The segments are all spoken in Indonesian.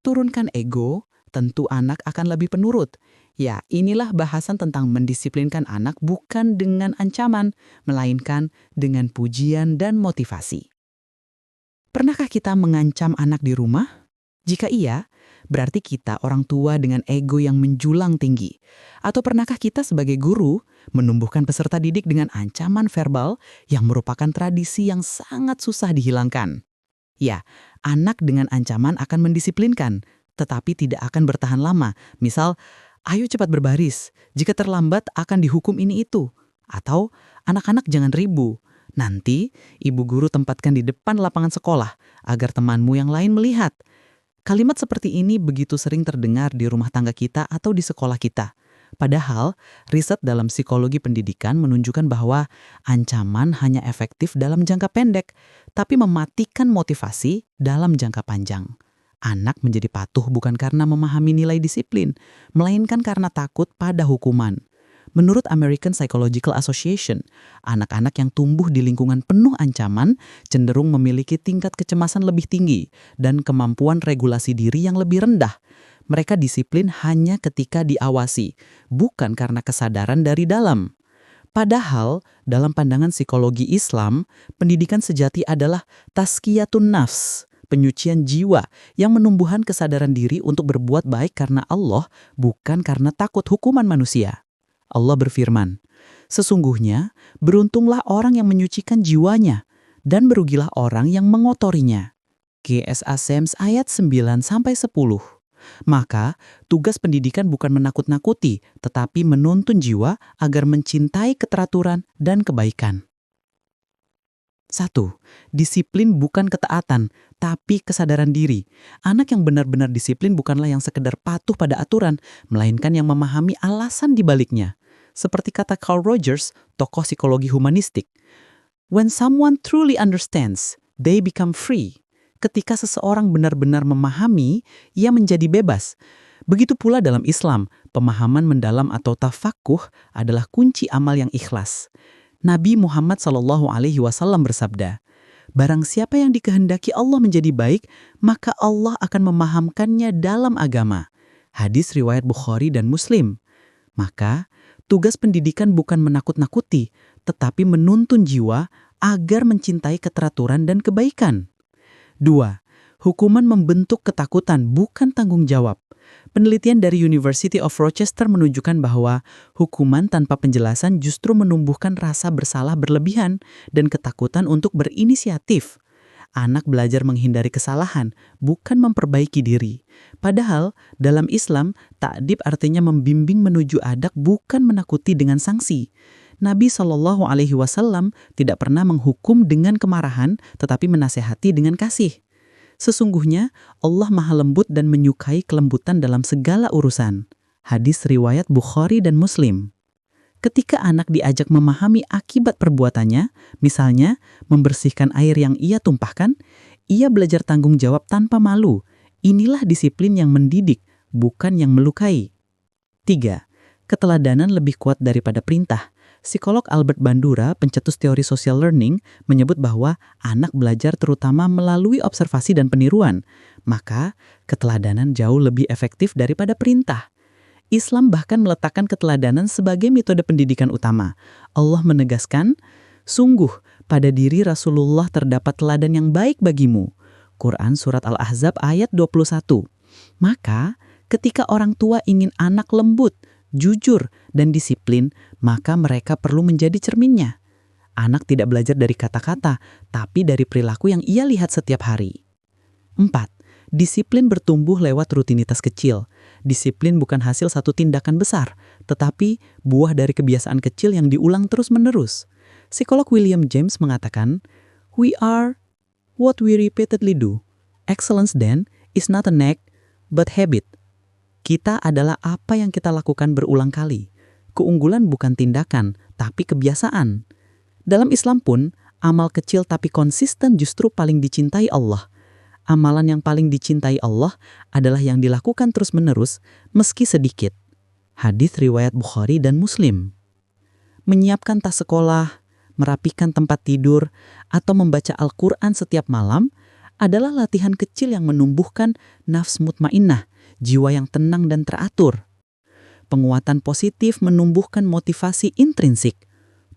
Turunkan ego, tentu anak akan lebih penurut. Ya, inilah bahasan tentang mendisiplinkan anak bukan dengan ancaman, melainkan dengan pujian dan motivasi. Pernahkah kita mengancam anak di rumah? Jika iya, berarti kita orang tua dengan ego yang menjulang tinggi. Atau pernahkah kita sebagai guru menumbuhkan peserta didik dengan ancaman verbal yang merupakan tradisi yang sangat susah dihilangkan? Ya, anak dengan ancaman akan mendisiplinkan, tetapi tidak akan bertahan lama. Misal, ayo cepat berbaris, jika terlambat akan dihukum ini itu. Atau, anak-anak jangan ribu. Nanti, ibu guru tempatkan di depan lapangan sekolah, agar temanmu yang lain melihat. Kalimat seperti ini begitu sering terdengar di rumah tangga kita atau di sekolah kita. Padahal, riset dalam psikologi pendidikan menunjukkan bahwa ancaman hanya efektif dalam jangka pendek, tapi mematikan motivasi dalam jangka panjang. Anak menjadi patuh bukan karena memahami nilai disiplin, melainkan karena takut pada hukuman. Menurut American Psychological Association, anak-anak yang tumbuh di lingkungan penuh ancaman cenderung memiliki tingkat kecemasan lebih tinggi dan kemampuan regulasi diri yang lebih rendah. Mereka disiplin hanya ketika diawasi, bukan karena kesadaran dari dalam. Padahal, dalam pandangan psikologi Islam, pendidikan sejati adalah tazkiyatun nafs, penyucian jiwa yang menumbuhkan kesadaran diri untuk berbuat baik karena Allah, bukan karena takut hukuman manusia. Allah berfirman, "Sesungguhnya beruntunglah orang yang menyucikan jiwanya, dan berugilah orang yang mengotorinya." GSA Sems ayat 9-10. Maka, tugas pendidikan bukan menakut-nakuti, tetapi menuntun jiwa agar mencintai keteraturan dan kebaikan. 1. Disiplin bukan ketaatan, tapi kesadaran diri. Anak yang benar-benar disiplin bukanlah yang sekedar patuh pada aturan, melainkan yang memahami alasan di baliknya. Seperti kata Carl Rogers, tokoh psikologi humanistik, "When someone truly understands, they become free." Ketika seseorang benar-benar memahami, ia menjadi bebas. Begitu pula dalam Islam, pemahaman mendalam atau tafakuh adalah kunci amal yang ikhlas. Nabi Muhammad SAW bersabda, "Barang siapa yang dikehendaki Allah menjadi baik, maka Allah akan memahamkannya dalam agama." Hadis riwayat Bukhari dan Muslim. Maka, tugas pendidikan bukan menakut-nakuti, tetapi menuntun jiwa agar mencintai keteraturan dan kebaikan. 2. Hukuman membentuk ketakutan, bukan tanggung jawab. Penelitian dari University of Rochester menunjukkan bahwa hukuman tanpa penjelasan justru menumbuhkan rasa bersalah berlebihan dan ketakutan untuk berinisiatif. Anak belajar menghindari kesalahan, bukan memperbaiki diri. Padahal, dalam Islam, ta'dib artinya membimbing menuju adab, bukan menakuti dengan sanksi. Nabi SAW tidak pernah menghukum dengan kemarahan, tetapi menasehati dengan kasih. Sesungguhnya, Allah Maha Lembut dan menyukai kelembutan dalam segala urusan. Hadis riwayat Bukhari dan Muslim. Ketika anak diajak memahami akibat perbuatannya, misalnya membersihkan air yang ia tumpahkan, ia belajar tanggung jawab tanpa malu. Inilah disiplin yang mendidik, bukan yang melukai. 3. Keteladanan lebih kuat daripada perintah. Psikolog Albert Bandura, pencetus teori social learning, menyebut bahwa anak belajar terutama melalui observasi dan peniruan. Maka, keteladanan jauh lebih efektif daripada perintah. Islam bahkan meletakkan keteladanan sebagai metode pendidikan utama. Allah menegaskan, "Sungguh, pada diri Rasulullah terdapat teladan yang baik bagimu." Quran Surat Al-Ahzab ayat 21. Maka, ketika orang tua ingin anak lembut, jujur, dan disiplin, maka mereka perlu menjadi cerminnya. Anak tidak belajar dari kata-kata, tapi dari perilaku yang ia lihat setiap hari. 4. Disiplin bertumbuh lewat rutinitas kecil. Disiplin bukan hasil satu tindakan besar, tetapi buah dari kebiasaan kecil yang diulang terus-menerus. Psikolog William James mengatakan, "We are what we repeatedly do. Excellence then is not an act, but habit." Kita adalah apa yang kita lakukan berulang kali. Keunggulan bukan tindakan, tapi kebiasaan. Dalam Islam pun, amal kecil tapi konsisten justru paling dicintai Allah. Amalan yang paling dicintai Allah adalah yang dilakukan terus-menerus, meski sedikit. Hadis riwayat Bukhari dan Muslim. Menyiapkan tas sekolah, merapikan tempat tidur, atau membaca Al-Quran setiap malam adalah latihan kecil yang menumbuhkan nafs mutmainnah, jiwa yang tenang dan teratur. Penguatan positif menumbuhkan motivasi intrinsik.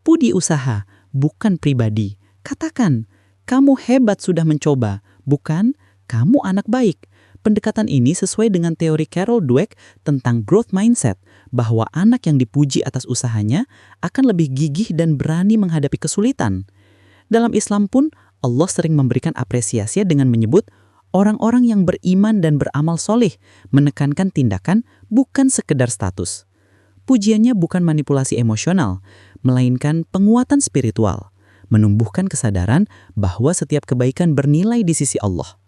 Puji usaha, bukan pribadi. Katakan, kamu hebat sudah mencoba, bukan kamu anak baik. Pendekatan ini sesuai dengan teori Carol Dweck tentang growth mindset, bahwa anak yang dipuji atas usahanya akan lebih gigih dan berani menghadapi kesulitan. Dalam Islam pun, Allah sering memberikan apresiasi dengan menyebut orang-orang yang beriman dan beramal soleh, menekankan tindakan bukan sekedar status. Pujiannya bukan manipulasi emosional, melainkan penguatan spiritual, menumbuhkan kesadaran bahwa setiap kebaikan bernilai di sisi Allah.